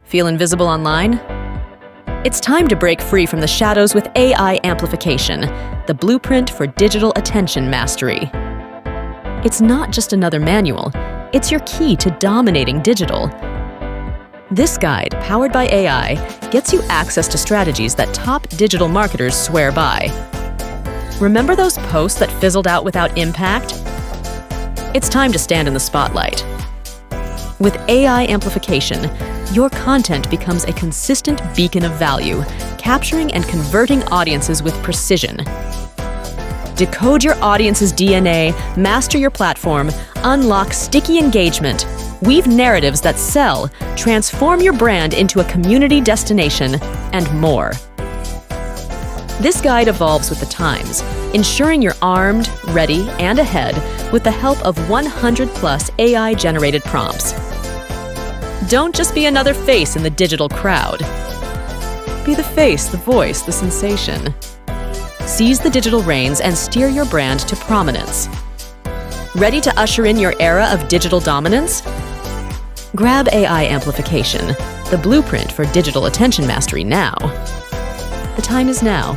Feel invisible online? It's time to break free from the shadows with AI Amplification, the blueprint for digital attention mastery. It's not just another manual, it's your key to dominating digital. This guide, powered by AI, gets you access to strategies that top digital marketers swear by. Remember those posts that fizzled out without impact? It's time to stand in the spotlight. With AI Amplification, your content becomes a consistent beacon of value, capturing and converting audiences with precision. Decode your audience's DNA, master your platform, unlock sticky engagement, weave narratives that sell, transform your brand into a community destination, and more. This guide evolves with the times, ensuring you're armed, ready, and ahead with the help of 100+ AI-generated prompts. Don't just be another face in the digital crowd. Be the face, the voice, the sensation. Seize the digital reins and steer your brand to prominence. Ready to usher in your era of digital dominance? Grab AI Amplification, the blueprint for digital attention mastery now. The time is now.